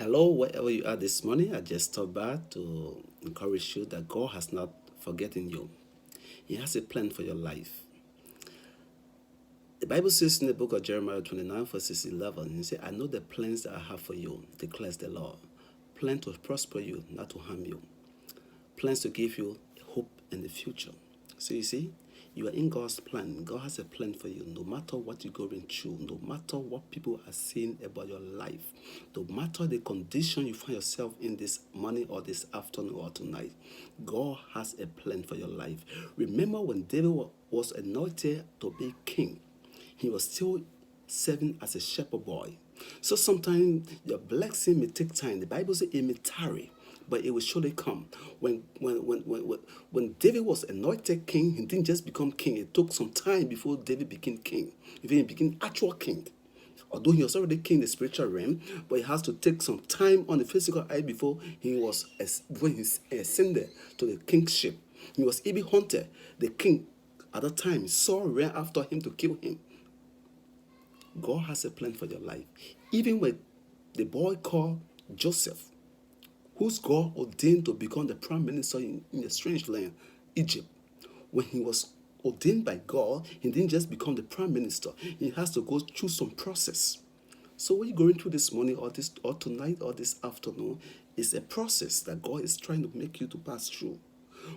Hello, wherever you are this morning, I just stopped by to encourage you that God has not forgotten you. He has a plan for your life. The Bible says in the book of Jeremiah 29, verses 11, He said, I know the plans that I have for you, declares the Lord. Plan to prosper you, not to harm you. Plans to give you hope in the future. So you see, you are in God's plan. God has a plan for you. No matter what you're going through, no matter what people are saying about your life, no matter the condition you find yourself in this morning or this afternoon or tonight, God has a plan for your life. Remember when David was anointed to be king, he was still serving as a shepherd boy. So sometimes your blessing may take time. The Bible says it may tarry, but it will surely come. When David was anointed king, he didn't just become king. It took some time before David became king. Even he became actual king. Although he was already king in the spiritual realm, but it has to take some time on the physical eye before he ascended to the kingship. He was even hunted. The king at that time, Saul ran after him to kill him. God has a plan for your life. Even when the boy called Joseph, whose God ordained to become the prime minister in a strange land, Egypt, when he was ordained by God, he didn't just become the prime minister. He has to go through some process. So what you're going through this morning or tonight or this afternoon is a process that God is trying to make you to pass through.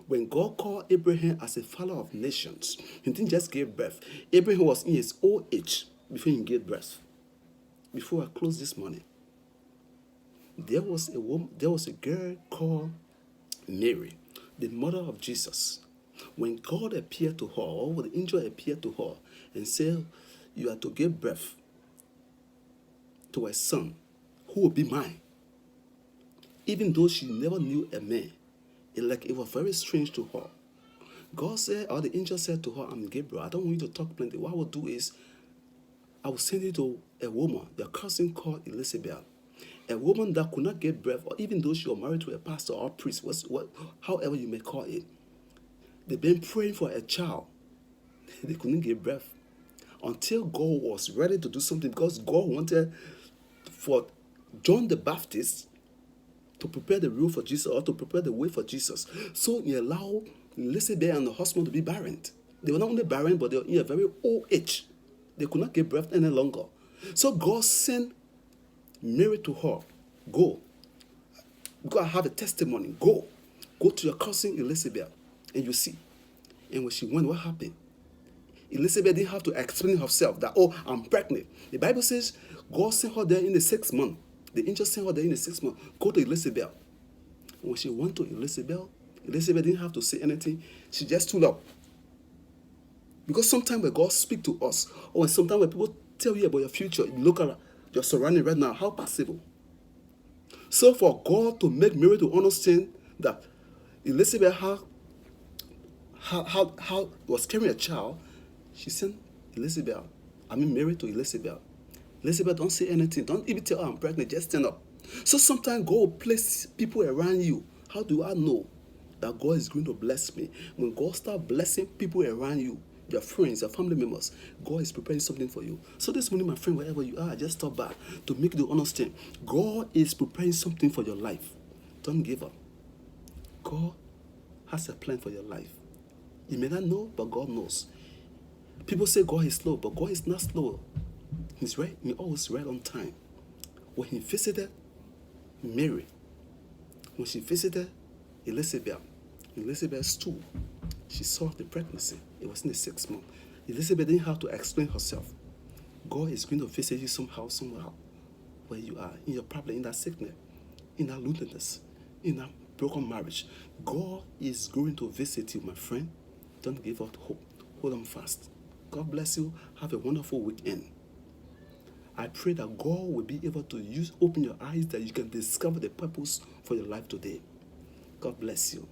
When God called Abraham as a father of nations, he didn't just give birth. Abraham was in his old age before he gave birth. Before I close this morning, there was a girl called Mary, the mother of Jesus. When God appeared to her, or when the angel appeared to her and said, you are to give birth to a son who will be mine. Even though she never knew a man, it was very strange to her. God said, or the angel said to her, I'm Gabriel, I don't want you to talk plenty. What I will do is, I will send you to a woman, your cousin called Elizabeth. A woman that could not give birth, or even though she was married to a pastor or priest, however you may call it. They've been praying for a child. They couldn't give birth until God was ready to do something, because God wanted for John the Baptist to prepare the road for Jesus, or to prepare the way for Jesus. So he allowed Elizabeth and the husband to be barren. They were not only barren, but they were in a very old age. They could not give birth any longer. So God sent Mary to her. Go. God have a testimony. Go to your cousin Elizabeth, and you see. And when she went, what happened? Elizabeth didn't have to explain herself that, oh, I'm pregnant. The Bible says God sent her there in the 6th month. The angel sent her there in the 6th month. Go to Elizabeth. When she went to Elizabeth, Elizabeth didn't have to say anything. She just stood up. Because sometimes when God speaks to us, or sometimes when people tell you about your future, you look at your surrounding right now, how possible? So for God to make Mary to understand that Elizabeth was carrying a child, she sent Mary to Elizabeth. Elizabeth, don't say anything. Don't even tell her I'm pregnant. Just stand up. So sometimes God will place people around you. How do I know that God is going to bless me? When God starts blessing people around you, your friends, your family members, God is preparing something for you. So this morning, my friend, wherever you are, I just stop by to make you understand. God is preparing something for your life. Don't give up. God has a plan for your life. You may not know, but God knows. People say God is slow, but God is not slow. He's right. He's always right on time. When he visited Mary, when she visited Elizabeth stood. She saw the pregnancy. It was in the 6th month. Elizabeth didn't have to explain herself. God is going to visit you somehow, where you are, in your problem, in that sickness, in that loneliness, in that broken marriage. God is going to visit you, my friend. Don't give up hope. Hold on fast. God bless you. Have a wonderful weekend. I pray that God will be able to open your eyes that you can discover the purpose for your life today. God bless you.